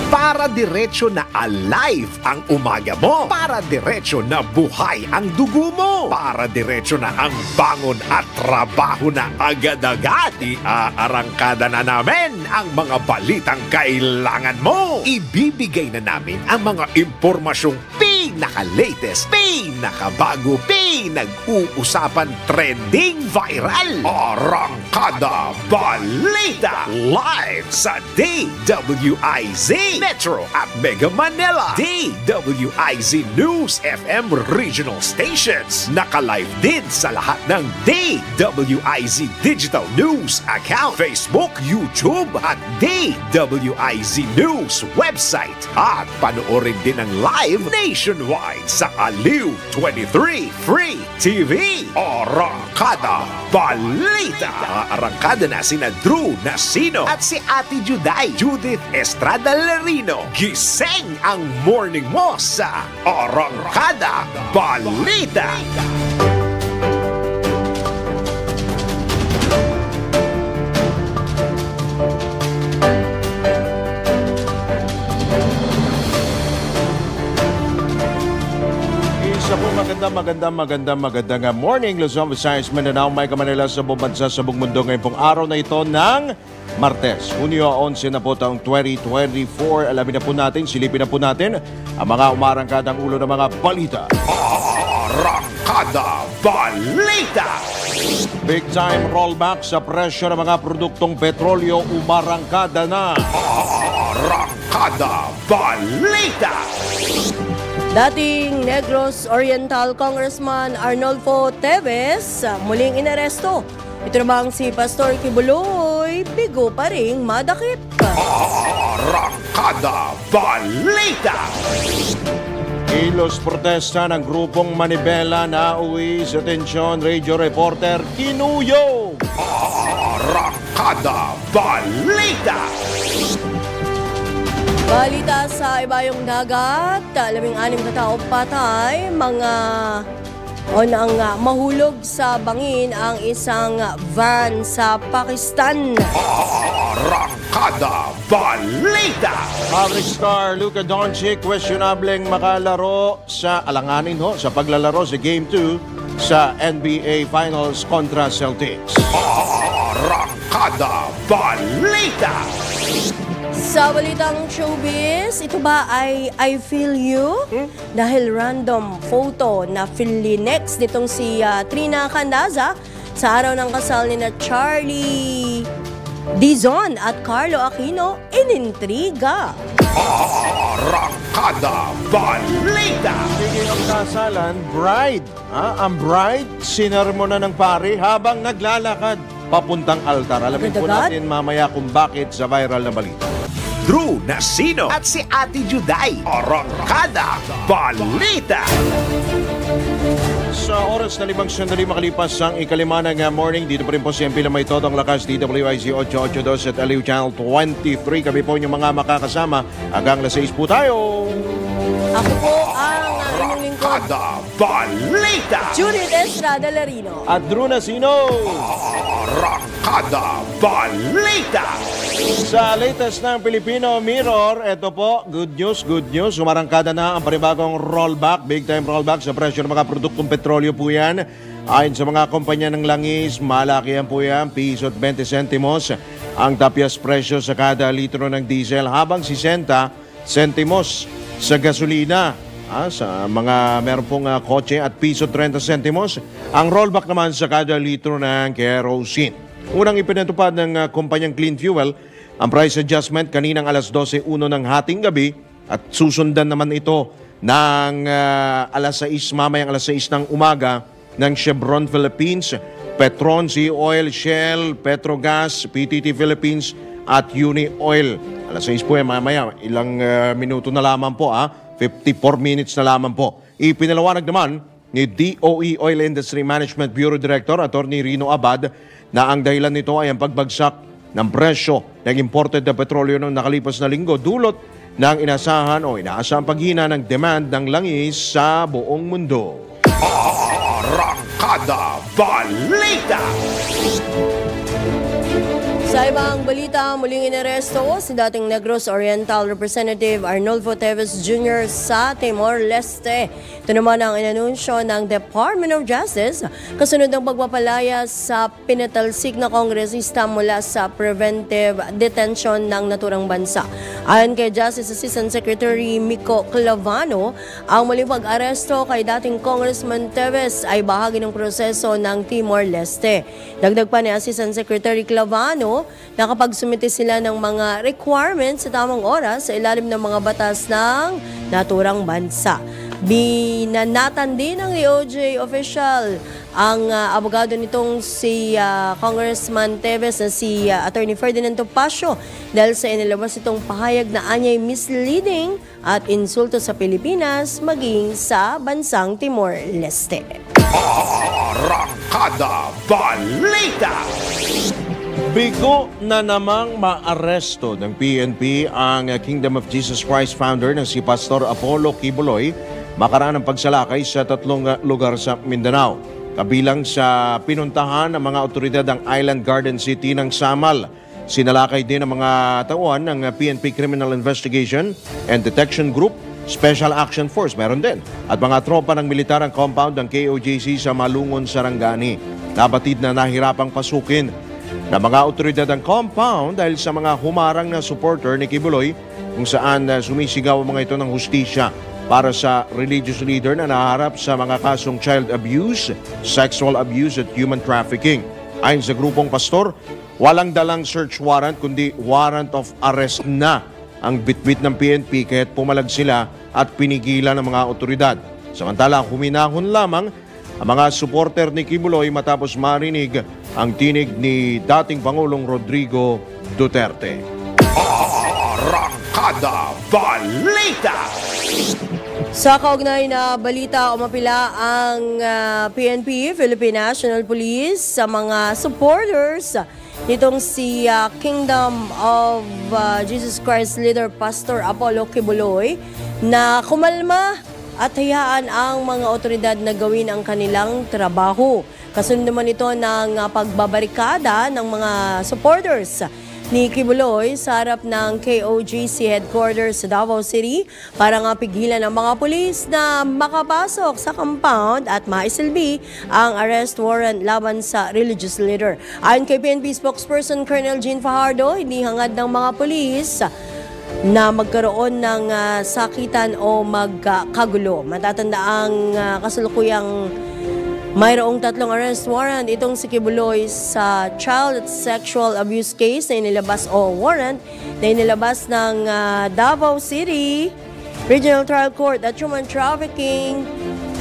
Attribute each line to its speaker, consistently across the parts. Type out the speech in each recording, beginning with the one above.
Speaker 1: Para diretso na alive ang umaga mo. Para diretso na buhay ang dugo mo. Para diretso na ang bangon at trabaho na agad-agad. Iaarangkada na namin ang mga balitang kailangan mo. Ibibigay na namin ang mga impormasyong pinaka-latest, pinakabago, pinag-uusapan, trending, viral. Arangkada Balita live sa DWIZ Metro at Mega Manila. DWIZ News FM regional stations. Naka-live din sa lahat ng DWIZ Digital News account, Facebook, YouTube at DWIZ News website. At panoorin din ang live nationwide sa Aliw 23 Free TV. Arangkada Balita. Arangkada na sina Drew Nasino at si Ate Juday, Judith Estrada Lerino. Gising ang morning mo sa Arangkada Balita.
Speaker 2: Isa po magandang morning, Luzon, Visayas, Mindanao, Mega Manila, sa buong bansa, sa buong mundo ngayong pong araw na ito ng Martes, Hunyo 11 na po taong 2024. Alamin na po natin, silipin na po natin ang mga umarangkadang ulo ng mga balita.
Speaker 1: Arangkada Balita.
Speaker 2: Big time rollback sa presyo ng mga produktong petrolyo, umarangkada na.
Speaker 1: Arangkada Balita.
Speaker 3: Dating Negros Oriental Congressman Arnolfo Teves muling inaresto. Ito namang si Pastor Kibuloy, bigo pa ring madakip.
Speaker 1: Arangkada Balita.
Speaker 2: Kilos protesta ng grupong Manibela na uwi sa tensyon, radio reporter Kinuyo.
Speaker 1: Arangkada Balita.
Speaker 3: Balita sa ibayong dagat, 16 na tao patay, mahulog sa bangin ang isang van sa Pakistan.
Speaker 1: Arangkada Balita.
Speaker 2: Maverick star Luka Doncic questionableng makalaro sa sa paglalaro sa Game 2 sa NBA Finals kontra Celtics.
Speaker 1: Arangkada Balita.
Speaker 3: Sa balitang showbiz, ito ba ay I Feel You? Dahil random photo na filinex nitong si Trina Candaza sa araw ng kasal ni na Charlie Dizon at Carlo Aquino, inintriga.
Speaker 1: Arangkada Balita.
Speaker 2: Speaking of kasalan, bride. Ang bride, sinermona ng pare habang naglalakad papuntang altar. Alamin po natin mamaya kung bakit sa viral na balita.
Speaker 1: Drew Nasino at si Ate Juday. Arangkada Balita.
Speaker 2: Sa oras na 5 sandali makalipas ang ikalima ng morning, dito pa rin po si MP Lamay Todong Lakas, DWIZ 882 at Aliw Channel 23. Kami po yung mga makakasama hanggang alas 6 po tayo.
Speaker 3: Ako po ang inyong lingkod,
Speaker 1: Arangkada Balita.
Speaker 3: Judith Estrada Lerino.
Speaker 2: At Drew Nasino.
Speaker 1: Arangkada Balita.
Speaker 2: Sa latest ng Filipino Mirror, ito po, good news. Umarangkada na ang panibagong rollback, big time rollback sa presyo ng mga produktong petrolyo po yan. Ayon sa mga kumpanya ng langis, malaki yan po yan, piso at 20 sentimos ang tapyas presyo sa kada litro ng diesel, habang 60 sentimos sa gasolina. Sa mga meron pong kotse at piso 30 sentimos ang rollback naman sa kada litro ng kerosene. Unang ipinatupad ng kumpanyang Clean Fuel ang price adjustment kaninang alas 12:01 ng hating gabi at susundan naman ito ng mamayang alas 6 ng umaga ng Chevron Philippines, Petron, Sea Oil, Shell, Petrogas, PTT Philippines at Uni Oil. Alas 6 po mamaya, ilang minuto na lamang po 54 minutes na lamang po. Ipinalawanag naman ni DOE Oil Industry Management Bureau Director Attorney Rino Abad na ang dahilan nito ay ang pagbagsak ng presyo ng imported na petrolyo ng nakalipas na linggo dulot ng inaasahang paghina ng demand ng langis sa buong mundo.
Speaker 1: Arangkada Balita.
Speaker 3: Sa ibang balita, muling inaresto si dating Negros Oriental Representative Arnolfo Teves Jr. sa Timor-Leste. Ito naman ang inanunsyo ng Department of Justice kasunod ng pagpapalaya sa pinatalsik na kongresista mula sa preventive detention ng naturang bansa. Ayon kay Justice Assistant Secretary Mico Clavano, ang muling pag-aresto kay dating Congressman Teves ay bahagi ng proseso ng Timor-Leste. Dagdag pa ni Assistant Secretary Clavano, nakapagsumite sila ng mga requirements sa tamang oras sa ilalim ng mga batas ng naturang bansa. Binanatan din ng DOJ official ang abogado nitong si Congressman Teves na si Attorney Ferdinand Topacio dahil sa inilabas itong pahayag na anyay misleading at insulto sa Pilipinas maging sa bansang Timor-Leste.
Speaker 1: Arangkada Balita!
Speaker 2: Bigo na namang maaresto ng PNP ang Kingdom of Jesus Christ founder na si Pastor Apollo Kibuloy makaraan ng pagsalakay sa 3 lugar sa Mindanao. Kabilang sa pinuntahan ng mga otoridad ang Island Garden City ng Samal. Sinalakay din ang mga tauhan ng PNP Criminal Investigation and Detection Group, Special Action Force, meron din, at mga tropa ng militar ang compound ng KOJC sa Malungon, Sarangani. Nabatid na nahirapang pasukin na mga otoridad ang compound dahil sa mga humarang na supporter ni Kibuloy kung saan sumisigaw ang mga ito ng hustisya para sa religious leader na naharap sa mga kasong child abuse, sexual abuse at human trafficking. Ayon sa grupong pastor, walang dalang search warrant kundi warrant of arrest na ang bitbit ng PNP kaya't pumalag sila at pinigilan ng mga otoridad. Samantala, huminahon lamang ang mga supporter ni Kibuloy matapos marinig ang tinig ni dating Pangulong Rodrigo Duterte.
Speaker 1: Arangkada Balita!
Speaker 3: Sa kaugnay na balita, umapila ang PNP, Philippine National Police, sa mga supporters nitong si Kingdom of Jesus Christ leader Pastor Apollo Kibuloy na kumalma at hayaan ang mga otoridad na gawin ang kanilang trabaho. Kasunod naman ito ng pagbabarikada ng mga supporters ni Kibuloy sa harap ng KOJC headquarters sa Davao City para nga pigilan ang mga pulis na makapasok sa compound at maisilbi ang arrest warrant laban sa religious leader. Ayon kay PNP spokesperson Colonel Jean Fajardo, hindi hangad ng mga pulis na magkaroon ng sakitan o magkagulo. Matatanda ang kasalukuyang mayroong 3 arrest warrant itong si Kibuloy sa child sexual abuse case na inilabas o warrant na inilabas ng Davao City Regional Trial Court at human trafficking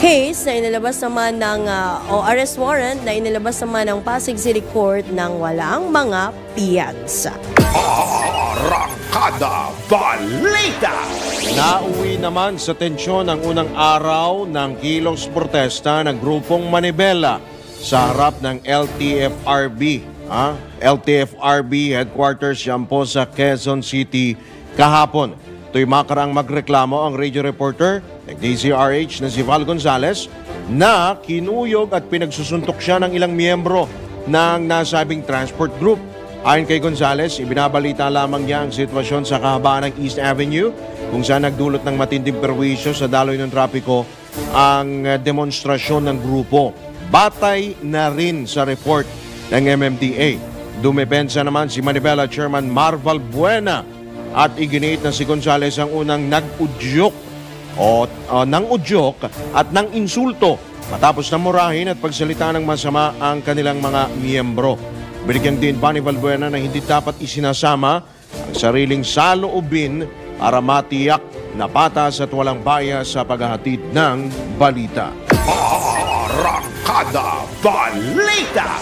Speaker 3: case na inilabas naman ng o arrest warrant na inilabas naman ng Pasig City Court ng walang mga piyansa.
Speaker 1: Arangkada Balita!
Speaker 2: Nauwi naman sa tensyon ang unang araw ng kilos protesta ng grupong Manibela sa harap ng LTFRB. LTFRB headquarters yan po sa Quezon City kahapon. Ito'y makarang magreklamo ang radio reporter ng DZRH na si Val Gonzales na kinuyog at pinagsusuntok siya ng ilang miyembro ng nasabing transport group. Ayon kay Gonzales, ibinabalita lamang niya ang sitwasyon sa kahabaan ng East Avenue kung saan nagdulot ng matinding perwisyo sa daloy ng trapiko ang demonstrasyon ng grupo. Batay na rin sa report ng MMDA. Dumepensa naman si Manibela Chairman Marval Buena at iginiit na si Gonzales ang unang nag-udyok at ng insulto matapos na murahin at pagsalita ng masama ang kanilang mga miyembro. Binigyan din pa ni Valbuena na hindi dapat isinasama ang sariling saloobin para matiyak na patas at walang bias sa paghahatid ng balita.
Speaker 1: Arangkada Balita!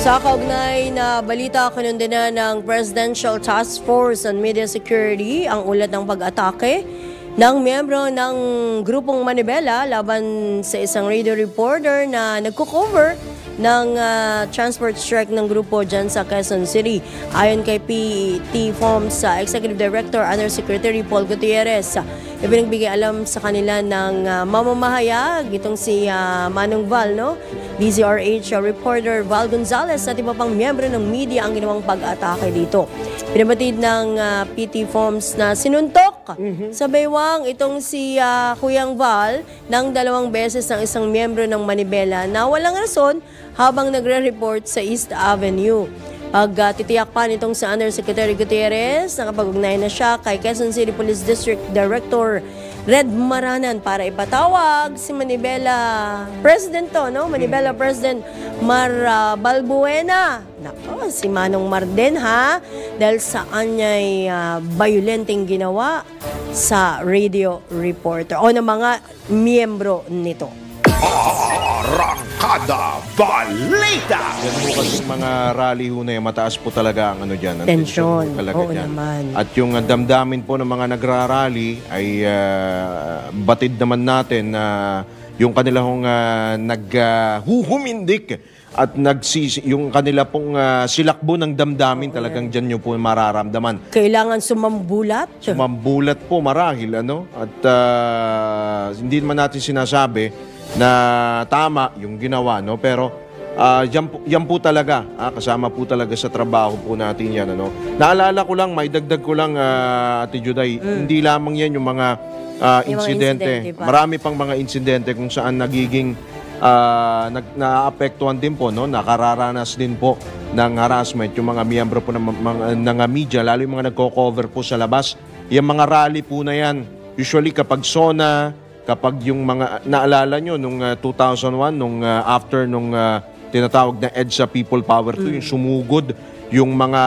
Speaker 3: Sa kaugnay na balita, kinundena ng Presidential Task Force on Media Security ang ulat ng pag-atake ng miyembro ng grupong Manibela laban sa isang radio reporter na nagko-cover ng transport strike ng grupo dyan sa Quezon City. Ayon kay PT-FOMS sa Executive Director Undersecretary Paul Gutierrez, ibinagbigay alam sa kanila ng mamamahayag itong si Manong Val, no? DZRH reporter Val Gonzalez at iba pang miyembro ng media ang ginawang pag-atake dito. Pinabatid ng PT-FOMS na sinuntok sa baywang itong si Kuyang Val ng 2 beses ng isang miyembro ng Manibela na walang rason habang nagre-report sa East Avenue. Titiyak pa nitong si Undersecretary Gutierrez, nakapag-ugnay na siya kay Quezon City Police District Director Red Maranan para ipatawag si Manibela President Manibela President Mar Balbuena. Nako, si Manong Mar din ha, dahil sa anya'y violenteng ginawa sa radio reporter o ng mga miyembro nito.
Speaker 1: Arangkada Balita!
Speaker 2: Yan po kasi mga rally ho na yan, mataas po talaga ang dyan. Ang
Speaker 3: Tensyon.
Speaker 2: po talaga
Speaker 3: Oo
Speaker 2: dyan.
Speaker 3: naman.
Speaker 2: At yung damdamin po ng mga nagrarally ay batid naman natin na yung kanilang naghuhumindik at yung kanila pong silakbo ng damdamin talagang dyan nyo po mararamdaman.
Speaker 3: Kailangan sumambulat.
Speaker 2: Sumambulat po marahil, ano? At hindi naman natin sinasabi na tama yung ginawa, no? Pero yan po talaga, kasama po talaga sa trabaho po natin yan, ano? Naalala ko lang, may dagdag ko lang, Ate Juday, hindi lamang yan yung mga insidente. Marami pang mga insidente kung saan nagiging naapektuhan din po, no? Nakararanas din po ng harassment yung mga miyembro po ng media, lalo yung mga nagko-cover po sa labas. Yung mga rally po na yan, usually kapag SONA, kapag yung mga, naalala nyo, nung 2001, nung after nung tinatawag na EDSA People Power 2, yung sumugod, yung mga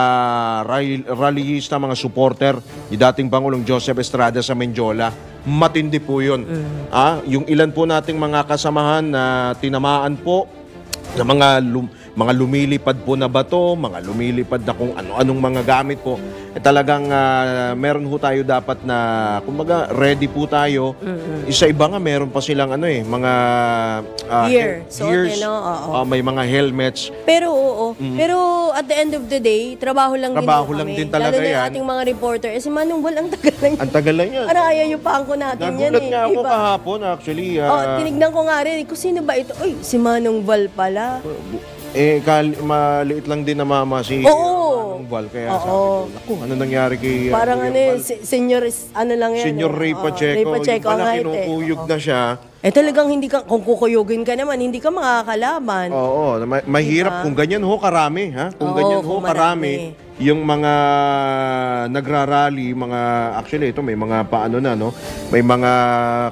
Speaker 2: rallyista, mga supporter, yung dating Pangulong Joseph Estrada sa Menjola, matindi po yun. Yung ilan po nating mga kasamahan na tinamaan po na mga lumilipad po na bato, mga lumilipad na kung ano-anong mga gamit po, talagang meron ho tayo dapat na, kumbaga, ready po tayo. Isa iba nga, meron pa silang mga gears, may mga helmets.
Speaker 3: Pero pero at the end of the day, trabaho lang
Speaker 2: din talaga
Speaker 3: lalo na
Speaker 2: yan.
Speaker 3: ating mga reporter. Si Manong Val, ang tagal lang.
Speaker 2: Ang tagal lang yan.
Speaker 3: Parang ayaw yung pangko natin yan.
Speaker 2: Nagulat nga ako kahapon, actually.
Speaker 3: Tinignan ko nga rin, kung sino ba ito? Uy, si Manong Val pala.
Speaker 2: Maliit lang din na mama si Manong Val. Kaya sabi ko, naku, ano nangyari kay
Speaker 3: parang
Speaker 2: Val?
Speaker 3: senior lang yan.
Speaker 2: Senior Ray Pacheco. Yung pala kinukuyog na siya.
Speaker 3: Talagang hindi ka, kung kukuyugin ka naman, hindi ka makakalaban.
Speaker 2: Oo, mahirap kung ganyan ho karami, ha? Kung ganyan ho karami, yung mga nagrarally, actually ito may mga paano na, no? May mga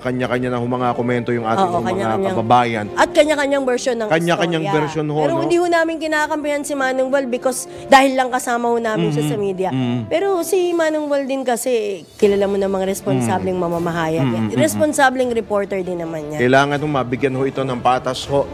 Speaker 2: kanya-kanya na mga komento yung ating mga kababayan.
Speaker 3: At kanya-kanyang version ng
Speaker 2: kanya-kanyang version ho,
Speaker 3: pero
Speaker 2: no?
Speaker 3: hindi ho namin kinakampihan si Manong Val because dahil lang kasama ho namin siya sa media. Pero si Manong Val din kasi kilala mo namang responsableng mamamahayag. Responsableng reporter din naman yan.
Speaker 2: Kailangan ho mabigyan ho ito ng patas ho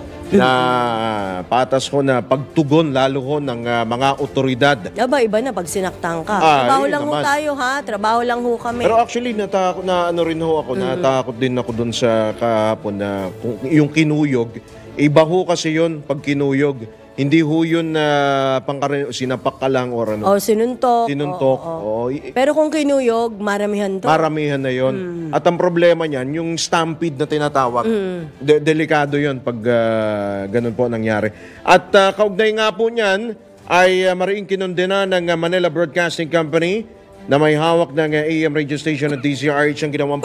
Speaker 2: na pagtugon lalo ho ng mga otoridad.
Speaker 3: Iba na pag sinaktan ka. Trabaho lang ho tayo, ha? Trabaho lang ho kami.
Speaker 2: Pero actually, natakot natakot din ako dun sa kahapon na yung kinuyog. Iba ho kasi yun pag kinuyog. Hindi ho yun na sinapak ka lang or ano.
Speaker 3: Sinuntok. Pero kung kinuyog, maramihan to.
Speaker 2: Maramihan na yun. At ang problema niyan, yung stampede na tinatawag, delikado yun pag ganun po nangyari. At kaugnay nga po niyan, ay mariing kinundena ng Manila Broadcasting Company na may hawak ng AM radio station at DZRH ang ginawang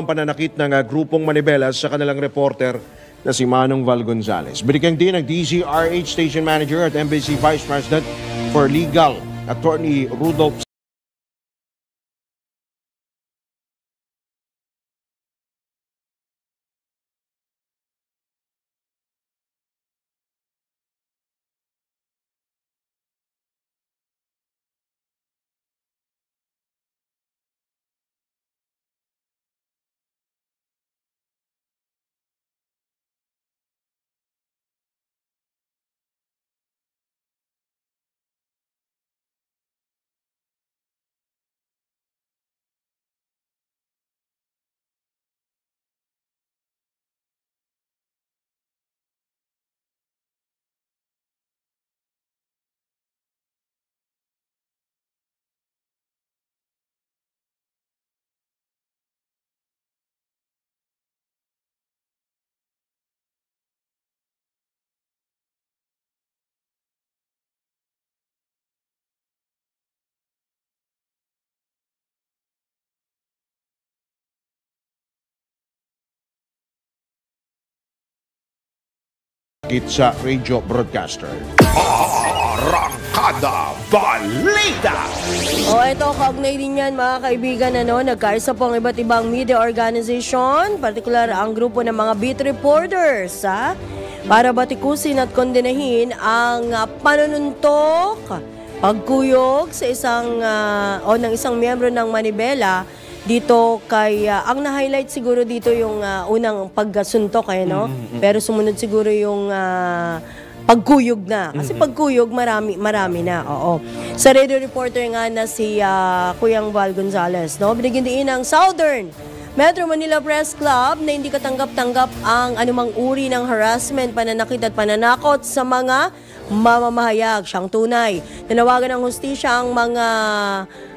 Speaker 2: pananakit ng grupong Manibela sa kanilang reporter na si Manong Val Gonzalez. Binigyang din ng DZRH Station Manager at Embassy Vice President for Legal, Attorney Rudolph pagdidikit sa radio broadcaster.
Speaker 1: Arangkada Balita!
Speaker 3: O ito, kaugnay din yan mga kaibigan, nagkaisa po ang iba't ibang media organization, partikular ang grupo ng mga beat reporters, para batikusin at kondenahin ang panununtok, pagkuyog sa ng isang miyembro ng Manibela dito kay ang na-highlight siguro dito yung unang pagsuntok pero sumunod siguro yung pagkuyog na. Kasi pagkuyog, marami na. Oo. Sa radio reporter nga na si Kuyang Val Gonzales, binigyan din ng Southern Metro Manila Press Club na hindi katanggap-tanggap ang anumang uri ng harassment, pananakit at pananakot sa mga mamamahayag. Siyang tunay. Nanawagan ng hustisya ang mga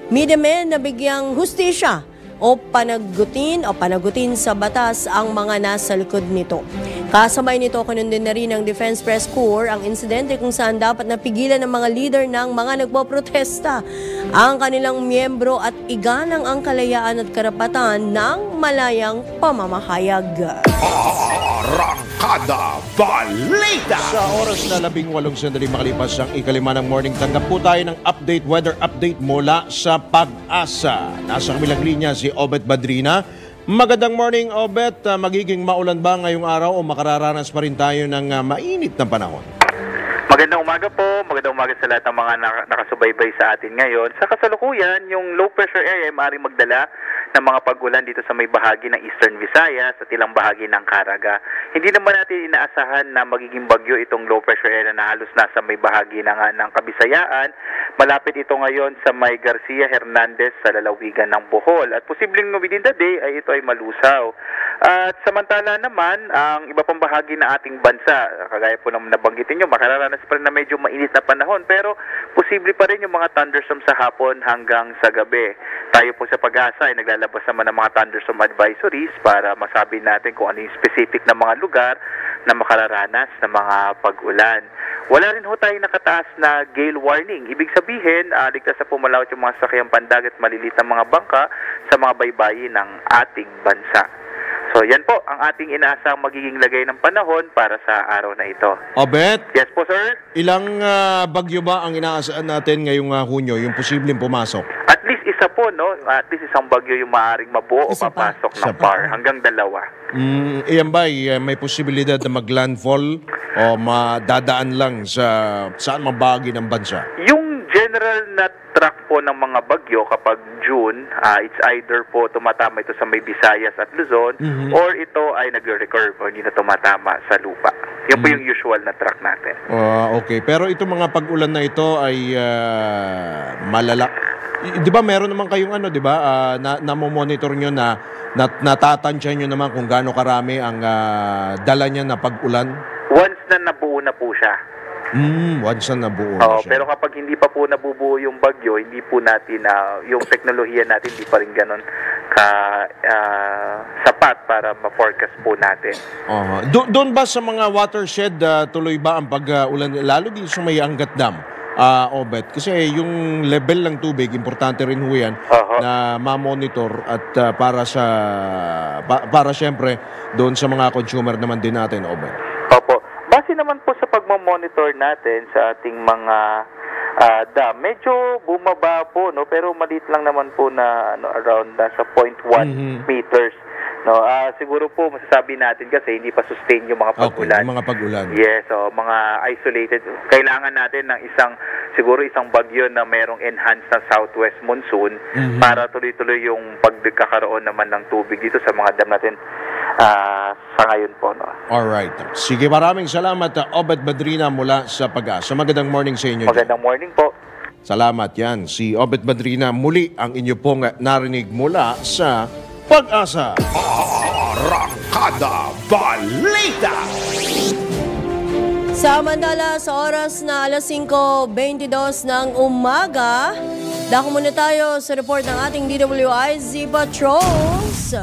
Speaker 3: media men na bigyang hustisya o panagutin sa batas ang mga nasa likod nito. Kasabay nito, kinundin na rin ng Defense Press Corps ang insidente kung saan dapat napigilan ng mga leader ng mga nagpoprotesta ang kanilang miyembro at igalang ang kalayaan at karapatan ng malayang pamamahayag.
Speaker 1: Arangkada Balita!
Speaker 2: Sa oras na 18 sandali makalipas ang ikalima ng morning, tanggap po tayo ng weather update mula sa Pag-asa. Nasa kamilang linya si Obet Badrina. Magandang morning, Obet. Magiging maulan ba ngayong araw o makararanas pa rin tayo ng mainit na panahon?
Speaker 4: Magandang umaga po. Magandang umaga sa lahat ng mga nakasubaybay sa atin ngayon. Sa kasalukuyan, yung low pressure area ay maaaring magdala ng mga pag-ulan dito sa may bahagi ng Eastern Visayas at ilang bahagi ng Caraga. Hindi naman natin inaasahan na magiging bagyo itong low pressure area na halos nasa may bahagi ng Kabisayaan. Malapit ito ngayon sa may Garcia Hernandez sa lalawigan ng Bohol. At posibleng within the day ay ito ay malusaw. At samantala naman, ang iba pang bahagi ng ating bansa, kagaya po ng nabanggitin nyo, makararanas pa rin na medyo mainit na panahon. Pero posible pa rin yung mga thunderstorm sa hapon hanggang sa gabi. Tayo po sa Pag-asa ay naglalabas naman ng mga thunderstorm advisories para masabi natin kung ano yung specific na mga lugar na makararanas ng mga pag-ulan. Wala rin ho tayo nakataas na gale warning. Ibig sabihin, ligtas na pumalawat yung mga sakyang pandagat, malilit na mga bangka sa mga baybayin ng ating bansa. So yan po ang ating inaasang magiging lagay ng panahon para sa araw na ito.
Speaker 2: Obet?
Speaker 4: Yes po, sir.
Speaker 2: Ilang bagyo ba ang inaasahan natin ngayong Hunyo, yung posibleng pumasok?
Speaker 4: At least isa po, no? At least isang bagyo yung maaaring mabuo o papasok ng par. Hanggang 2.
Speaker 2: Iyan ba, may posibilidad na maglandfall o madadaan lang sa saan mang bahagi ng bansa?
Speaker 4: Yung general na track po ng mga bagyo kapag June, it's either po tumatama ito sa may Visayas at Luzon or ito ay nagre-recurve o hindi na tumatama sa lupa. Yan po yung usual na track natin.
Speaker 2: Okay, pero itong mga pag-ulan na ito ay malala. Di ba meron naman kayong di ba, na-monitor nyo na natatansya nyo naman kung gaano karami ang dala niya na pag-ulan?
Speaker 4: Once na nabuo na po siya.
Speaker 2: Once na nabuo na siya.
Speaker 4: Pero kapag hindi pa po nabubuo yung bagyo, hindi po natin, yung teknolohiya natin hindi pa rin ganun sapat para ma-forecast po natin.
Speaker 2: Doon ba sa mga watershed, tuloy ba ang pag-ulan, lalo dito sa may Angat Dam? Obet, kasi yung level ng tubig, importante rin ho yan na ma-monitor at para syempre doon sa mga consumer naman din natin, Obet.
Speaker 4: Opo. Base naman po sa pagmamonitor natin sa ating mga dam, medyo bumaba po, no? Pero maliit lang naman po na around sa 0.1 meters. No, siguro po masasabi natin kasi hindi pa sustain yung mga pag-ulan.
Speaker 2: Okay, mga pag-ulan.
Speaker 4: Yes, so mga isolated. Kailangan natin ng siguro isang bagyo na mayroong enhanced na southwest monsoon para tuloy-tuloy yung pagkakaroon naman ng tubig dito sa mga dam natin sa ngayon po. No?
Speaker 2: Alright. Sige, maraming salamat, Obet Badrina mula sa Pag-asa. Magandang morning sa inyo.
Speaker 4: Magandang morning po.
Speaker 2: Salamat yan. Si Obet Badrina, muli ang inyo pong narinig mula sa Pag-asa.
Speaker 1: Arangkada Balita!
Speaker 3: Samantala, sa oras na 5:22 ng umaga, dako muna tayo sa report ng ating DWIZ Patrols.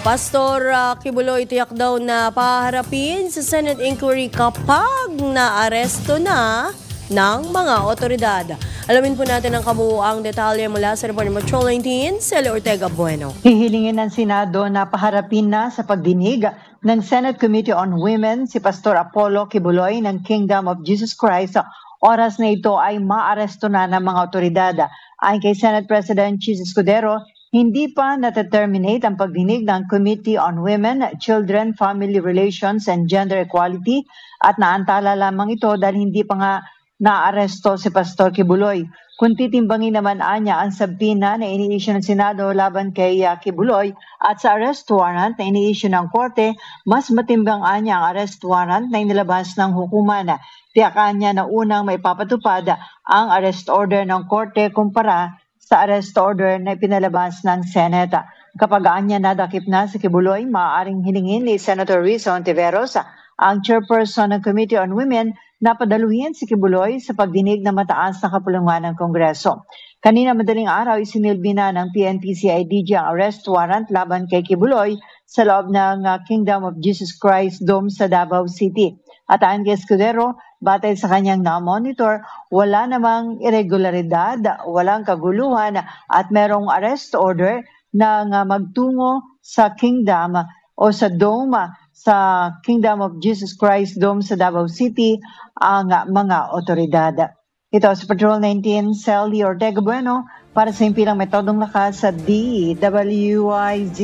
Speaker 3: Pastor Kibuloy tiyak daw na paharapin sa Senate inquiry kapag naaresto na ng mga otoridad. Alamin po natin ang kabuuang detalye mula sa report ng Metro 19, Celia Ortega Bueno.
Speaker 5: Hihilingin ng Senado na paharapin na sa pagdinig ng Senate Committee on Women si Pastor Apollo Kibuloy ng Kingdom of Jesus Christ. Oras na ito ay maaresto na ng mga otoridad. Ayon kay Senate President Chis Escudero, hindi pa nataterminate ang pagdinig ng Committee on Women, Children, Family Relations and Gender Equality at naantala lamang ito dahil hindi pa nga naaresto si Pastor Kibuloy. Kung titimbangin naman anya ang sabina na ini-issue ng Senado laban kay Kibuloy at sa arrest warrant na ini-issue ng Korte, mas matimbang anya ang arrest warrant na inilabas ng hukuman. Tiyakan niya na unang may papatupad ang arrest order ng Korte kumpara sa arrest order na ipinalabas ng Senate. Kapag anya nadakip na si Kibuloy, maaaring hilingin ni Senator Risa Ontiveros, ang chairperson ng Committee on Women, na padaluhin si Kibuloy sa pagdinig na mataas na kapulungan ng Kongreso. Kanina madaling araw, isinilbi na ng PNP-CIDG ang arrest warrant laban kay Kibuloy sa loob ng Kingdom of Jesus Christ Dome sa Davao City. At ayon kay Escudero, batay sa kanyang na-monitor, wala namang irregularidad, walang kaguluhan at merong arrest order na magtungo sa Kingdom o sa Dome sa Kingdom of Jesus Christ Dome sa Davao City ang mga otoridad. Ito sa Patrol 19, Celia Ortega Bueno para sa Impilang Metodong Lakas sa DWIZ.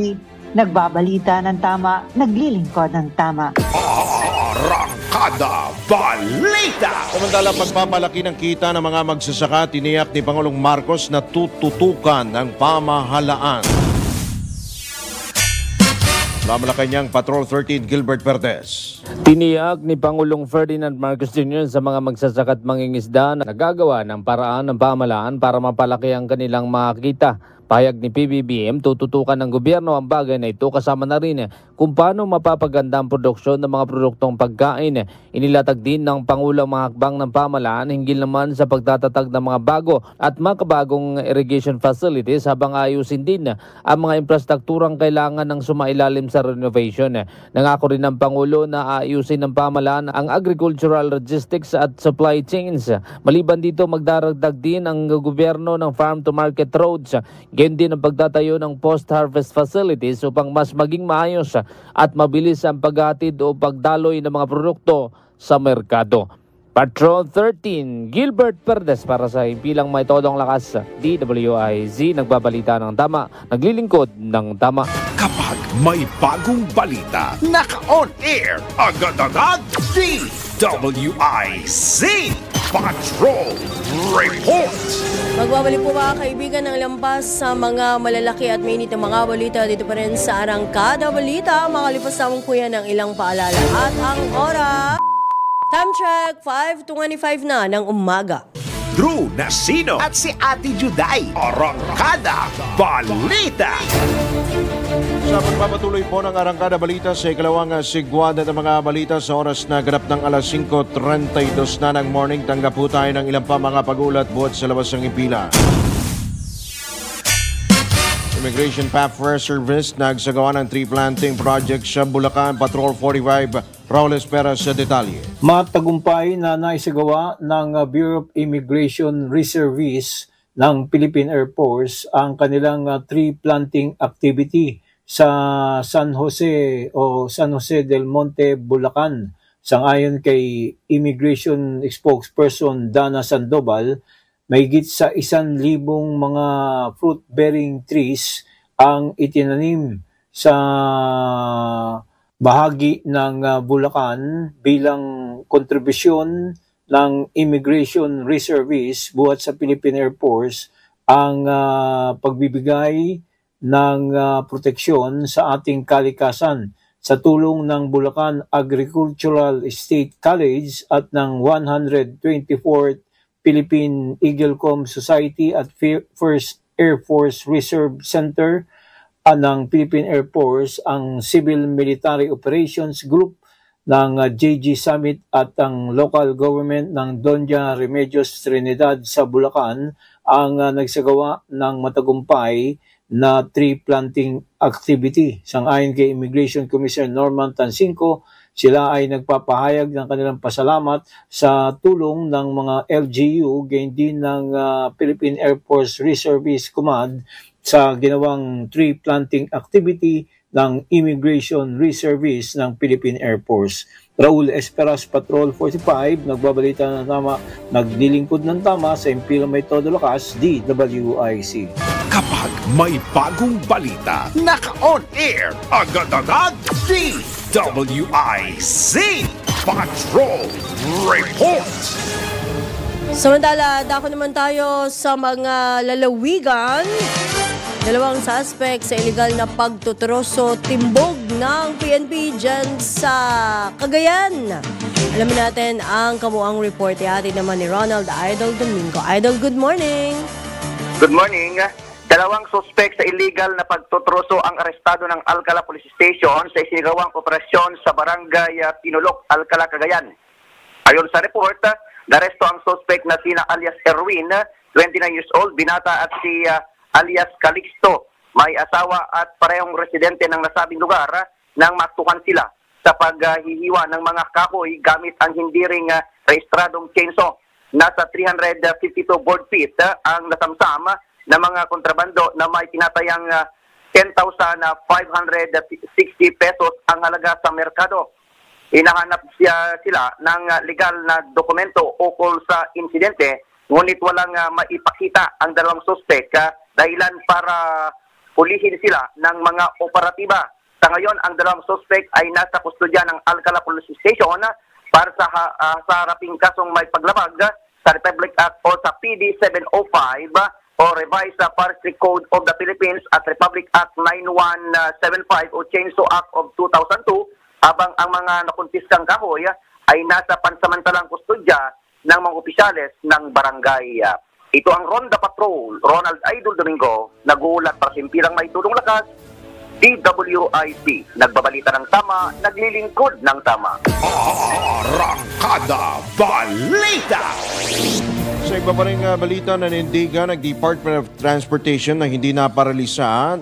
Speaker 5: Nagbabalita ng tama, naglilingkod ng tama.
Speaker 1: Arangkada Balita!
Speaker 2: Samantalang pagpapalaki ng kita ng mga magsasaka, tiniyak ni Pangulong Marcos na tututukan ng pamahalaan. Malacanang Patrol 13, Gilbert Perez.
Speaker 6: Tiniyak ni Pangulong Ferdinand Marcos Jr. sa mga magsasaka at mangingisda na nagagawa ng paraan ng pamahalaan para mapalaki ang kanilang mga kita. Pahayag ni PBBM, tututukan ng gobyerno ang bagay na ito kasama na rin kung paano mapapaganda ang produksyon ng mga produktong pagkain. Inilatag din ng Pangulo ang mga hakbang ng pamahalaan hinggil naman sa pagtatatag ng mga bago at makabagong irrigation facilities habang ayusin din ang mga infrastrukturang kailangan ng sumailalim sa renovation. Nangako rin ng Pangulo na ayusin ng pamahalaan ang agricultural logistics at supply chains. Maliban dito, magdaragdag din ang gobyerno ng farm-to-market roads. Ganyan din ang pagtatayo ng post-harvest facilities upang mas maging maayos at mabilis ang paghatid o pagdaloy ng mga produkto sa merkado. Patrol 13, Gilbert Perez para sa Impilang Metodong Lakas, DWIZ, nagbabalita ng tama, naglilingkod ng tama.
Speaker 1: Kapag may bagong balita, naka-on air, agad-agad, DWIZ Patrol Report!
Speaker 3: Magbabalik po mga kaibigan ng lampas sa mga malalaki at mainit na mga balita dito pa rin sa Arangkada Balita. Makalipas naman po yan ng ilang paalala at ang oras. Time check, 5:25 na ng umaga.
Speaker 1: Drew Nasino at si Ate Juday, Arangkada Balita!
Speaker 2: Sa pagpapatuloy po ng Arangkada Balita sa ikalawang sigwada ng mga balita sa oras na ganap ng alas 5:32 na ng morning, tanggap po tayo ng ilang pa mga pag-ulat buhat sa labas ng impila. Immigration Pathway Service nagsagawa ng tree planting project sa Bulacan. Patrol 45, Raul Espera sa detalye.
Speaker 7: Matagumpay na naisagawa ng Bureau of Immigration Reservice ng Philippine Air Force ang kanilang tree planting activity sa San Jose del Monte, Bulacan. Sangayon kay Immigration Spokesperson Dana Sandoval, mahigit sa 1,000 mga fruit-bearing trees ang itinanim sa bahagi ng Bulacan bilang kontribusyon ng Immigration Reservice buhat sa Philippine Air Force ang pagbibigay ng proteksyon sa ating kalikasan sa tulong ng Bulacan Agricultural State College at ng 124th Philippine Eaglecom Society at First Air Force Reserve Center ng Philippine Air Force, ang Civil Military Operations Group ng JG Summit at ang local government ng Doña Remedios Trinidad sa Bulacan ang nagsagawa ng matagumpay na tree planting activity. Sang-ayon kay Immigration Commissioner Norman Tansinco, Sila ay nagpapahayag ng kanilang pasalamat sa tulong ng mga LGU, gayon din ng Philippine Air Force Reservist Command sa ginawang tree planting activity ng Immigration Reservice ng Philippine Air Force. Raul Esperas, Patrol 45, nagbabalita ng tama, naglilingkod ng tama sa Impilo May Todo Lakas, DWIC.
Speaker 1: Kapag may bagong balita, naka-on air, agad-agad, DWIC Patrol Report.
Speaker 3: Samantala, dako naman tayo sa mga lalawigan. Dalawang suspect sa illegal na pagtutroso timbog ng PNP dyan sa Cagayan. Alamin natin ang kabuang report. Ihatid naman ni Ronald Idol Domingo. Idol, good morning.
Speaker 8: Good morning. Dalawang suspect sa illegal na pagtutroso ang arestado ng Alcala Police Station sa isinagawang operasyon sa barangay Pinulok, Alcala, Cagayan. Ayon sa report, naresto ang suspect na sina alias Erwin, 29 years old, binata, at si alias Calixto, may asawa at parehong residente ng nasabing lugar nang matukan sila sa paghihiwa ng mga kahoy gamit ang hindi ring rehistradong chainsaw. Nasa 352 board feet ang nasamsam na mga kontrabando na may tinatayang 10,560 pesos ang halaga sa merkado. Hinahanap sila ng legal na dokumento ukol sa insidente, ngunit walang maipakita ang dalawang suspect dahilan para pulihin sila ng mga operatiba. Sa ngayon, ang dalawang suspect ay nasa kustodya ng Alcala Police Station para sa haraping kasong may paglabag sa Republic Act o sa PD 705 o Revised Forestry Code of the Philippines at Republic Act 9175 o Chainsaw Act of 2002, habang ang mga nakumpiskang kahoy ay nasa pansamantalang kustodya ng mga opisyales ng barangay. Ito ang Ronda Patrol, Ronald Idol Domingo, nag-uulat para simpilang may tulong lakas, DWIC, nagbabalita ng tama, naglilingkod ng tama.
Speaker 1: Arangkada Balita!
Speaker 2: Sa iba pa rin balita, nanindigan ng Department of Transportation na hindi naparalisa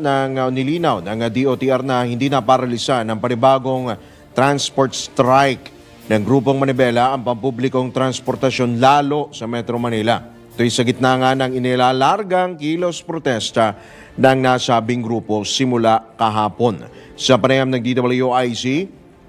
Speaker 2: nilinaw ng DOTR na hindi naparalisa ng panibagong transport strike ng Grupong Manibela ang pampublikong transportasyon lalo sa Metro Manila. Ito'y sa gitna nga ng inilalargang kilos protesta ng nasabing grupo simula kahapon. Sa panayam ng DWIC,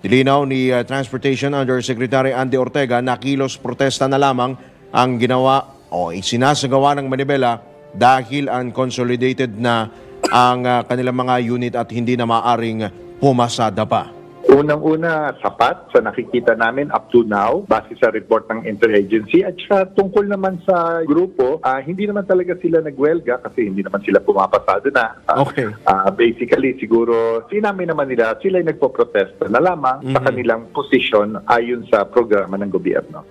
Speaker 2: nilinaw ni Transportation Undersecretary Andy Ortega na kilos protesta na lamang ang ginawa o isinasagawa ng Manibela dahil unconsolidated na ang kanilang mga unit at hindi na maaring pumasada pa.
Speaker 9: Unang-una, sapat sa nakikita namin up to now, base sa report ng interagency. At siya, tungkol naman sa grupo, hindi naman talaga sila nagwelga kasi hindi naman sila pumapasado na.
Speaker 2: Okay.
Speaker 9: Basically, siguro, sinabi naman nila, sila ay nagpo-protesta na lamang sa kanilang posisyon ayon sa programa ng gobyerno.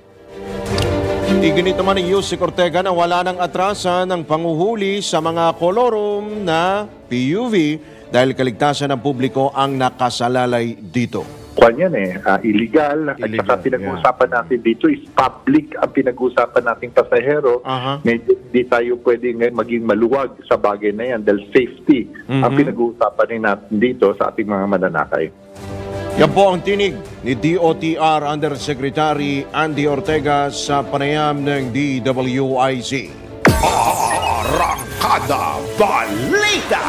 Speaker 2: Iginit naman ni Yusek Ortega na wala nang atrasan ng panguhuli sa mga kolorum na PUV dahil kaligtasan ng publiko ang nakasalalay dito.
Speaker 9: Kwan yan illegal. At saka pinag-uusapan natin dito is public ang pinag-uusapan nating pasahero. Medyo hindi tayo pwede ngayon maging maluwag sa bagay na yan dahil safety ang pinag-uusapan natin dito sa ating mga mananakay.
Speaker 2: Yan po ang tinig ni DOTR Undersecretary Andy Ortega sa panayam ng DWIC.
Speaker 1: Arangkada Balita!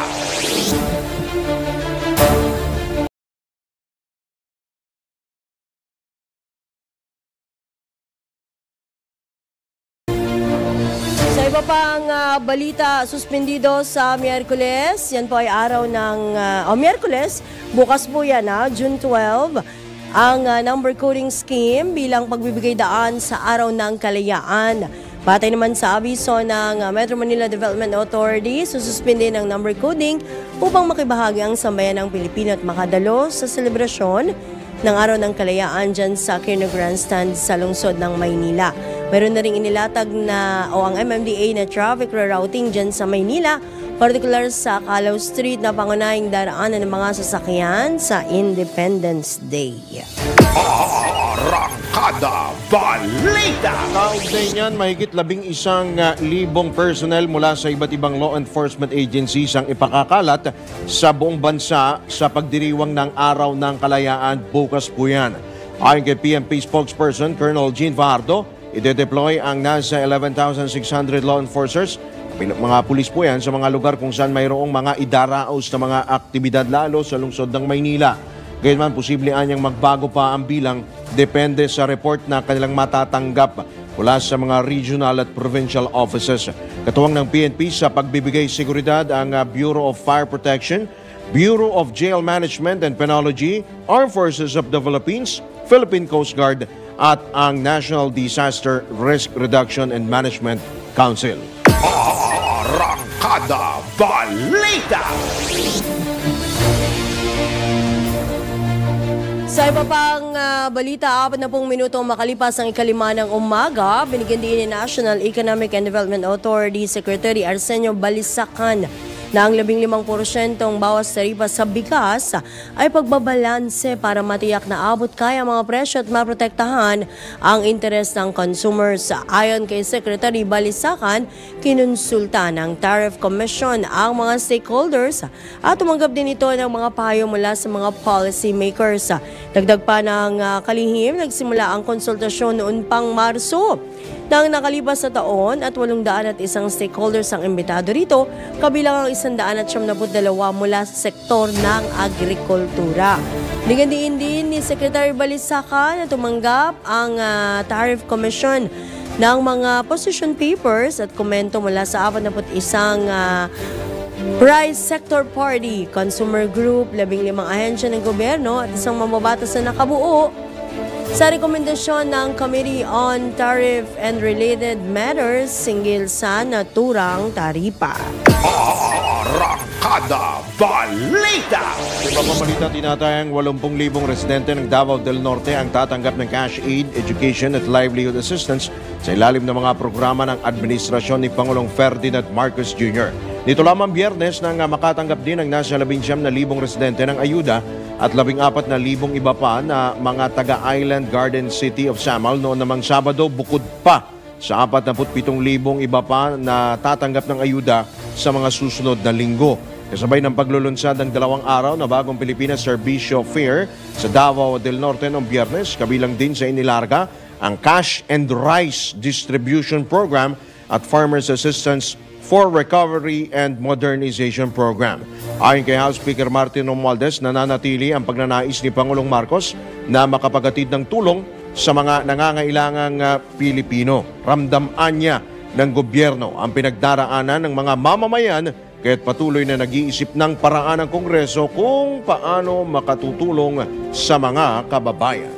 Speaker 3: Iba pang balita, suspendido sa Miyerkules. Yan po ay araw ng Miyerkules. Bukas po yan, June 12. Ang number coding scheme bilang pagbibigay daan sa araw ng kalayaan. Batay naman sa abiso ng Metro Manila Development Authority, sususpindi ng number coding upang makibahagi ang sambayan ng Pilipino at makadalo sa selebrasyon ng araw ng kalayaan dyan sa Quirino Grandstand sa lungsod ng Maynila. Meron na rin inilatag na ang MMDA na traffic rerouting dyan sa Maynila, particular sa Calao Street na pangunahing daraanan ng mga sasakyan sa Independence Day.
Speaker 1: Arangkada Balita!
Speaker 2: Kaugnay niyan, mahigit 11,000 personnel mula sa iba't ibang law enforcement agencies ang ipakakalat sa buong bansa sa pagdiriwang ng Araw ng Kalayaan bukas po yan. Ayon kay PNP spokesperson Colonel Jean Fajardo, ide-deploy ang nasa 11,600 law enforcers, mga pulis po yan, sa mga lugar kung saan mayroong mga idaraos na mga aktibidad lalo sa lungsod ng Maynila. Gayunman, posible anyang magbago pa ang bilang depende sa report na kanilang matatanggap mula sa mga regional at provincial offices. Katuwang ng PNP sa pagbibigay seguridad ang Bureau of Fire Protection, Bureau of Jail Management and Penology, Armed Forces of the Philippines, Philippine Coast Guard at ang National Disaster Risk Reduction and Management Council.
Speaker 1: Arangkada Balita!
Speaker 3: Sa iba pang balita, 40 minuto makalipas ang 5:05 ng umaga, binigyan din ni National Economic and Development Authority Secretary Arsenio Balisacan na ang 15% bawas taripa sa bigas ay pagbabalanse para matiyak na abot kaya mga presyo at maprotektahan ang interes ng consumers. Ayon kay Secretary Balisacan, kinonsulta ng Tariff Commission ang mga stakeholders at tumanggap din ito ng mga payo mula sa mga policy makers. Dagdag pa ng kalihim, nagsimula ang konsultasyon noon pang Marso. Nang nakalipas sa taon at 801 stakeholders ang imbitado rito, kabilang ang 172 mula sa sektor ng agrikultura. Nigandiin din ni Secretary Balisacan na tumanggap ang Tariff Commission ng mga position papers at komento mula sa 41 Price Sector Party, Consumer Group, 15 ahensya ng gobyerno at isang mambabatas na nakabuo sa rekomendasyon ng Committee on Tariff and Related Matters singgil sa naturang taripa.
Speaker 1: Arangkada Balita!
Speaker 2: Sa iba pang balita, tinatayang 80,000 residente ng Davao del Norte ang tatanggap ng cash aid, education at livelihood assistance sa ilalim ng mga programa ng administrasyon ni Pangulong Ferdinand Marcos Jr. Nito lamang Biyernes nang makatanggap din ang nasa 19,000 residente ng ayuda at 14,000 iba pa na mga taga-Island Garden City of Samal noon namang Sabado, bukod pa sa 47,000 iba pa na tatanggap ng ayuda sa mga susunod na linggo. Kasabay ng paglulunsad ng 2 araw na Bagong Pilipinas Servicio Fair sa Davao del Norte noong Biyernes, kabilang din sa inilarga ang Cash and Rice Distribution Program at Farmers Assistance for Recovery and Modernization Program. Ayon kay House Speaker Martin Romualdez, nananatili ang pagnanais ni Pangulong Marcos na makapagatid ng tulong sa mga nangangailangang Pilipino. Ramdam-an niya ng gobyerno ang pinagdaraanan ng mga mamamayan kaya't patuloy na nag-iisip ng paraan ng Kongreso kung paano makatutulong sa mga kababayan.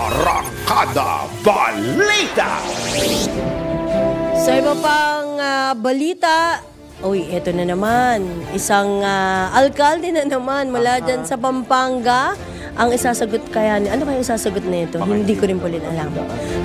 Speaker 1: Arangkada Balita!
Speaker 3: Sa iba pang balita, eto na naman. Isang alkalde na naman mula dyan sa Pampanga ang isasagot kaya ni... Ano kaya isasagot na ito? Hindi ko rin po alam.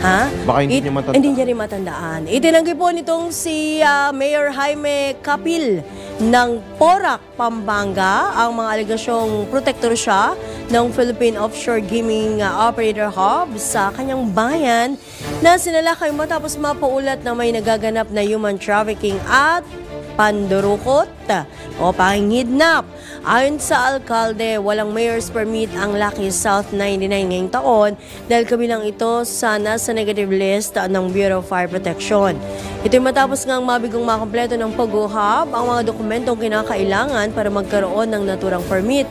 Speaker 3: Ha?
Speaker 2: Baka hindi niya matandaan.
Speaker 3: Hindi niya rin matandaan. Itinanggi po nitong si Mayor Jaime Capil ng Porac, Pampanga ang mga alegasyong protektor siya ng Philippine Offshore Gaming Operator Hub sa kanyang bayan na sinalakay matapos mapaulat na may nagaganap na human trafficking at pandurukot o panghidnap. Ayon sa alkalde, walang mayor's permit ang Lucky South 99 ngayong taon dahil kabilang ito sa nasa negative list ng Bureau of Fire Protection. Ito'y matapos ngang mabigong makompleto ng Pogo Hub ang mga dokumentong kinakailangan para magkaroon ng naturang permit.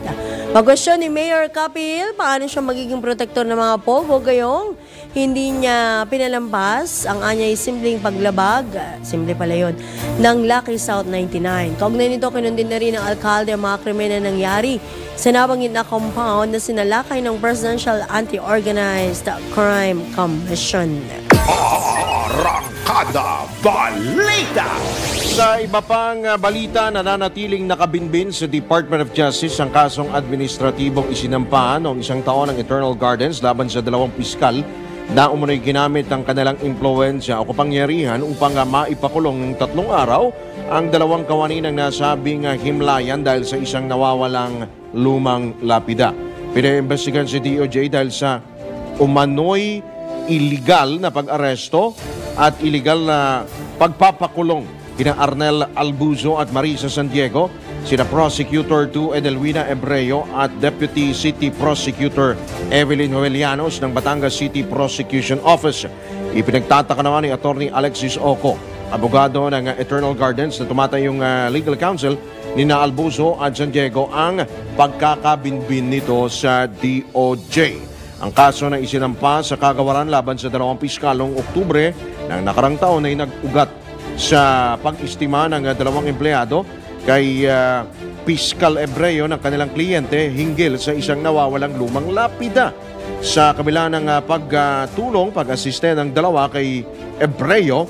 Speaker 3: Pagkwestiyon ni Mayor Capil, paano siya magiging protektor ng mga Pogo gayong hindi niya pinalampas ang anyay simpleng paglabag, simple pala yun, ng Lucky South 99. Kaugnay nito, kinundin na rin ng alkalde ang mga krimen na nangyari sa nabanggit na compound na sinalakay ng Presidential Anti-Organized Crime Commission.
Speaker 1: Arangkada Balita!
Speaker 2: Sa iba pang balita, nananatiling nakabinbin sa Department of Justice ang kasong administratibong isinampa noong isang taon ng Eternal Gardens laban sa 2 piskal na umunoy ginamit ang kanilang impluwensya o kapangyarihan upang maipakulong ng 3 araw ang 2 kawani ng nasabing himlayan dahil sa isang nawawalang lumang lapida. Pinaimbestigan si DOJ dahil sa umano'y illegal na pag-aresto at illegal na pagpapakulong kina Arnel Albuzo at Marisa San Diego sina Prosecutor 2 Edelwina Ebreo at Deputy City Prosecutor Evelyn Joelianos ng Batangas City Prosecution Office. Ipinagtataka naman ni Attorney Alexis Oco, abogado ng Eternal Gardens na tumatayong legal counsel ni na Albuzo at San Diego, ang pagkakabinbin nito sa DOJ. Ang kaso na isinampa sa kagawaran laban sa dalawang piskal noong Oktubre ng nakarang taon ay nag-ugat sa pag-istima ng dalawang empleyado kay Piskal Ebreo ng kanilang kliyente hinggil sa isang nawawalang lumang lapida. Sa kabila ng pag-asiste ng dalawa kay Ebreo,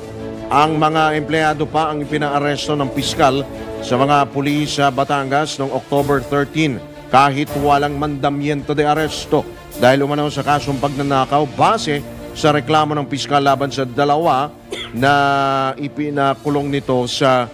Speaker 2: ang mga empleyado pa ang ipinaaresto ng piskal sa mga pulis sa Batangas noong October 13 kahit walang mandamiento de aresto dahil umano sa kasong pagnanakaw base sa reklamo ng piskal laban sa dalawa na ipinakulong nito sa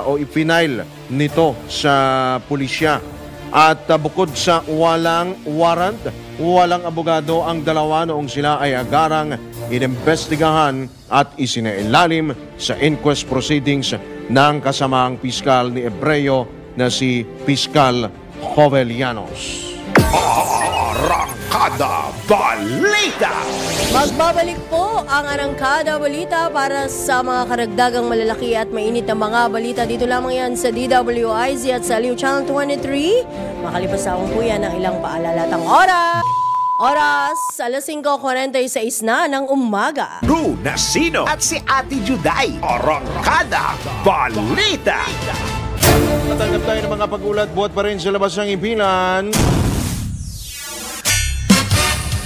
Speaker 2: o ipinail nito sa pulisya. At bukod sa walang warrant, walang abogado ang dalawa noong sila ay agarang inimbestigahan at isinailalim sa inquest proceedings ng kasamaang piskal ni Ebreo na si Piskal Joelianos.
Speaker 1: Arangkada Balita!
Speaker 3: Magbabalik po ang Arangkada Balita para sa mga karagdagang malalaki at mainit na mga balita. Dito lamang yan sa DWIZ at sa Aliw Channel 23. Makalipas po yan ng ilang paalalatang oras, alas 5:46 na ng umaga.
Speaker 1: Ru Nasino at si Ate Juday. Arangkada Balita!
Speaker 2: Natanggap tayo ng mga pag-ulat buhat pa rin sa labas ng impilan.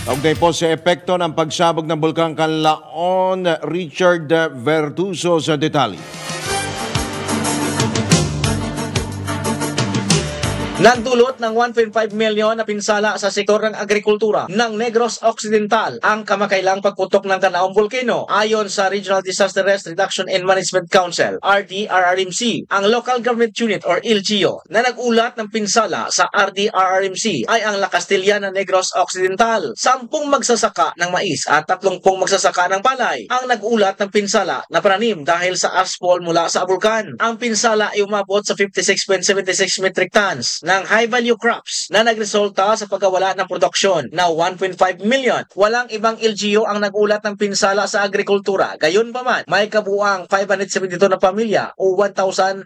Speaker 2: Kaugnay po sa epekto ng pagsabog ng Bulkang Canlaon, Richard Vertuso sa detalye.
Speaker 10: Nagdulot ng 1.5 milyon na pinsala sa sektor ng agrikultura ng Negros Occidental ang kamakailang pagputok ng Canlaon Volcano. Ayon sa Regional Disaster Risk Reduction and Management Council, RDRRMC, ang Local Government Unit or LGU na nag-ulat ng pinsala sa RDRRMC ay ang La Castillana Negros Occidental. 10 magsasaka ng mais at 30 magsasaka ng palay ang nag-ulat ng pinsala na pananim dahil sa ashfall mula sa bulkan. Ang pinsala ay umabot sa 56.76 metric tons ng high-value crops na nagresulta sa pagkawala ng produksyon na 1.5 million. Walang ibang LGU ang nagulat ng pinsala sa agrikultura. Gayunpaman, may kabuang 572 na pamilya o 1,985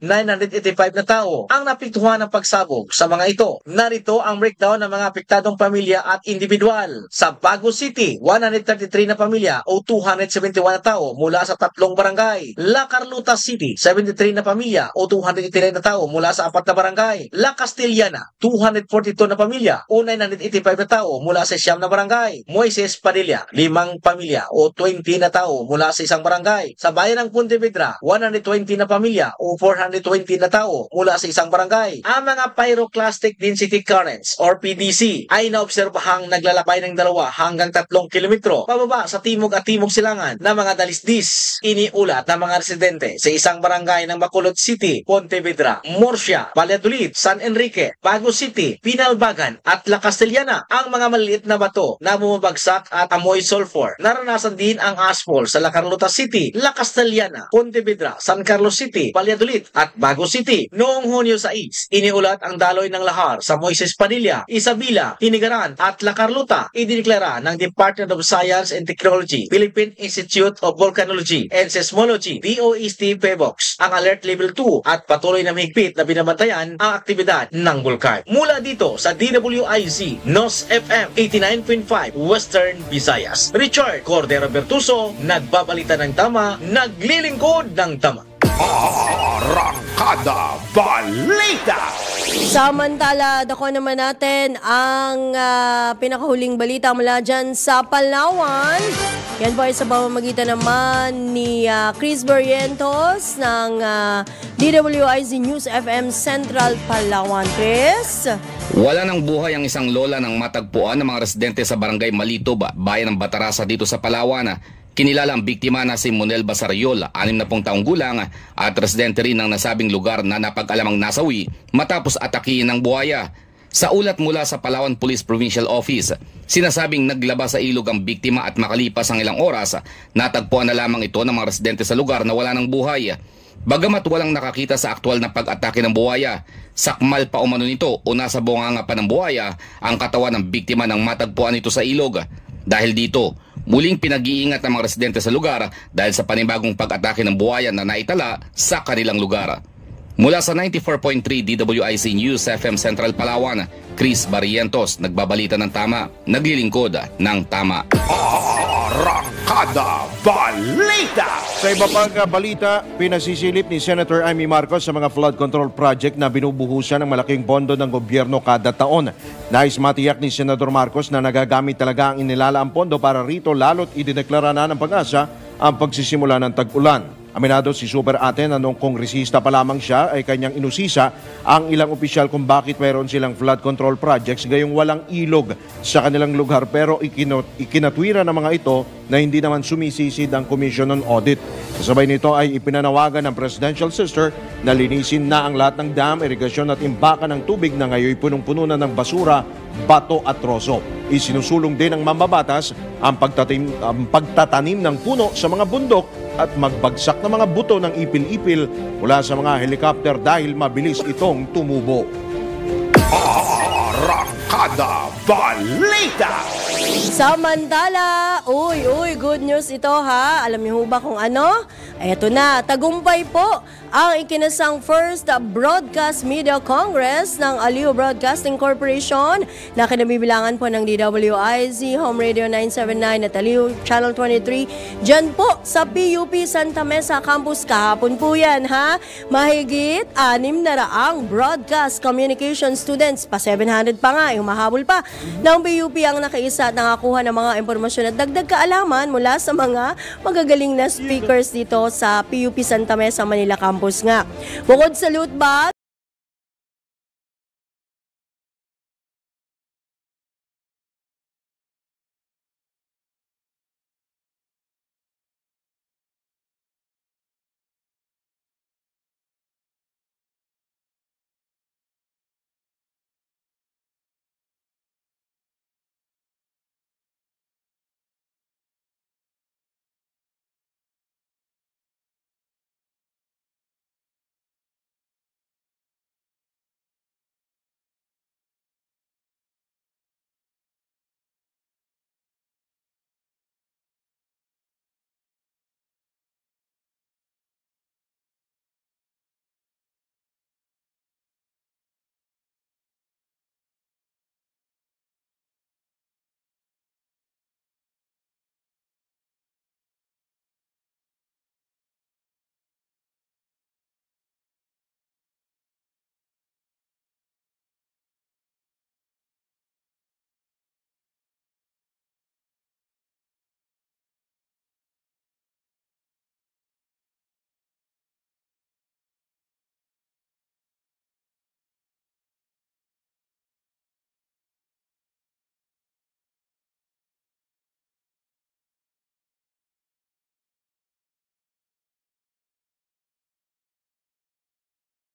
Speaker 10: na tao ang napiktuhan ng pagsabog sa mga ito. Narito ang breakdown ng mga apektadong pamilya at individual. Sa Bago City, 133 na pamilya o 271 na tao mula sa 3 barangay. La Carlota City, 73 na pamilya o 289 na tao mula sa 4 na barangay. La Castillana, 242 na pamilya o 985 na tao mula sa 9 na barangay. Moises Padilla, 5 pamilya o 20 na tao mula sa 1 barangay. Sa bayan ng Pontevedra, 120 na pamilya o 420 na tao mula sa 1 barangay. Ang mga Pyroclastic Density Currents or PDC ay naobserbahang naglalakbay ng 2 hanggang 3 kilometro pababa sa timog at timog silangan ng mga dalisdis. Iniulat ng mga residente sa 1 barangay ng Bacolod City, Pontevedra, Murcia, Valladolid, San Enrique, Bago City, Pinalbagan at La Castillana ang mga maliliit na bato na bumabagsak at amoy sulfur. Naranasan din ang ashfall sa La Carlota City, La Castillana, Pontevedra, San Carlos City, Valladolid at Bago City. Noong Hunyo 6, iniulat ang daloy ng lahar sa Moises Padilla, Isabela, Tinigaran at La Carlota. Idineklara ng Department of Science and Technology, Philippine Institute of Volcanology and Seismology, DOST PEVOX, ang Alert Level 2 at patuloy na mahigpit na binabantayan ang aktibidad ng bulkan. Mula dito sa DWIZ, NOS FM 89.5 Western Visayas, Richard Cordero Bertuso, nagbabalita ng tama, naglilingkod ng tama.
Speaker 1: Arangkada Balita!
Speaker 3: Samantala, dako naman natin ang pinakahuling balita mula dyan sa Palawan. Yan po ay sa pamamagitan naman ni Chris Barrientos ng DWIZ News FM Central Palawan. Chris?
Speaker 11: Wala nang buhay ang isang lola ng matagpuan ng mga residente sa Barangay Malito, bayan ng Batarasa dito sa Palawan. Kinilala ang biktima na si Monel Basariol, 60 taong gulang at residente rin ng nasabing lugar na napag-alamang nasawi matapos atakihin ng buhaya. Sa ulat mula sa Palawan Police Provincial Office, sinasabing naglabas sa ilog ang biktima at makalipas ang ilang oras, natagpuan na lamang ito ng mga residente sa lugar na wala ng buhay. Bagamat walang nakakita sa aktual na pag-atake ng buhaya, sakmal pa umano nito o nasa bunganga pa ng buhaya ang katawan ng biktima ng matagpuan nito sa ilog. Dahil dito, muling pinag-iingat ng mga residente sa lugar dahil sa panibagong pag-atake ng buhaya na naitala sa kanilang lugar. Mula sa 94.3 DWIC News FM Central Palawan, Chris Barrientos, nagbabalita ng tama, naglilingkod ng tama.
Speaker 1: Arangkada Balita!
Speaker 2: Sa iba pang balita, pinasisilip ni Senator Amy Marcos sa mga flood control project na binubuhusan ng malaking pondo ng gobyerno kada taon. Nais matiyak ni Senador Marcos na nagagamit talaga ang inilalaang pondo para rito lalo't idineklara na ng Pag-asa ang pagsisimula ng tag-ulan. Aminado si Super Ate na nung kongresista pa lamang siya ay kanyang inusisa ang ilang opisyal kung bakit mayroon silang flood control projects gayong walang ilog sa kanilang lugar pero ikinatwira ng mga ito na hindi naman sumisisid ang Commission on Audit. Kasabay nito ay ipinanawagan ng Presidential Sister na linisin na ang lahat ng dam, irigasyon at imbakan ng tubig na ngayon punong-puno na ng basura, bato at troso. Isinusulong din ng mambabatas ang pagtatanim ng puno sa mga bundok at magbagsak ng mga buto ng ipil-ipil mula sa mga helicopter dahil mabilis itong tumubo.
Speaker 1: Arangkada Balita!
Speaker 3: Samantala, good news ito ha. Alam niyo ba kung ano? Eto na, tagumpay po ang ikinasang First Broadcast Media Congress ng Aliw Broadcasting Corporation na kinabibilangan po ng DWIZ, Home Radio 979 at Aliw Channel 23. Diyan po sa PUP Santa Mesa Campus kahapon po yan ha. Mahigit 600 broadcast communication students, pa 700 pa nga, humahabol pa ng PUP ang nakaisa at nakakuha ng mga impormasyon at dagdag kaalaman mula sa mga magagaling na speakers dito sa PUP Santa Mesa Manila Campus nga. Bukod sa loot bag,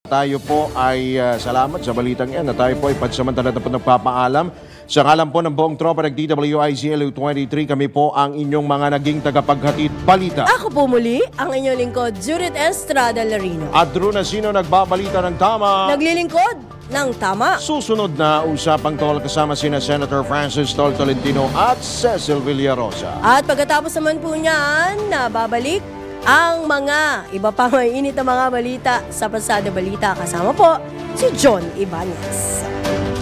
Speaker 2: tayo po ay salamat sa balitang yan na tayo po ay pansamantala na po nagpapaalam. Sa ngalan po ng buong tropa ng DWIZ LU23, kami po ang inyong mga naging tagapaghatid balita.
Speaker 3: Ako po muli, ang inyong lingkod, Judith Estrada Larino.
Speaker 2: At Drew Nasino nagbabalita ng tama.
Speaker 3: Naglilingkod ng tama.
Speaker 2: Susunod na usapang tol kasama sina Senator Francis Tol Tolentino at Cecil Villarosa.
Speaker 3: At pagkatapos naman po niyan, babalik ang mga iba pang may init na mga balita sa Pasada Balita. Kasama po si John Ibanez.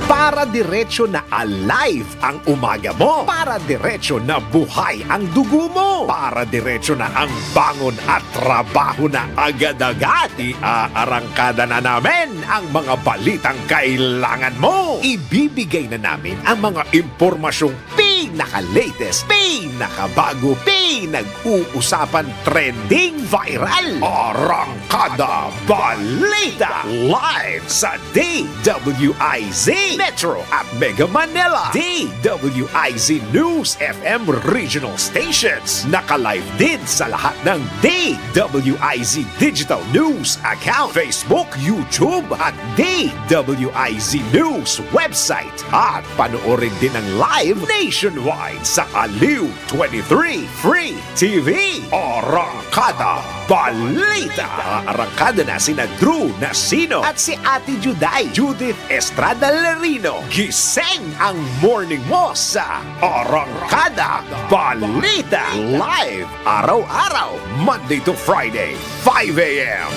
Speaker 1: Para diretso na alive ang umaga mo. Para diretso na buhay ang dugo mo. Para diretso na ang bangon at trabaho na agad-agad. Iarangkada na namin ang mga balitang kailangan mo. Ibibigay na namin ang mga impormasyong pinaka-latest, pinakabago, pinag-uusapan, trending, viral. Arangkada Balita live sa DWIZ Metro at Mega Manila. DWIZ News FM regional stations. Naka-live din sa lahat ng DWIZ Digital News account, Facebook, YouTube at DWIZ News website. At panoorin din ang live nationwide sa Aliw 23 Free TV. Arangkada Balita. Arangkada na sina Drew Nasino at si Ate Juday, Judith Estrada Lerino. Gising ang morning mo sa Arangkada Balita. Live araw-araw, Monday to Friday, 5 a.m.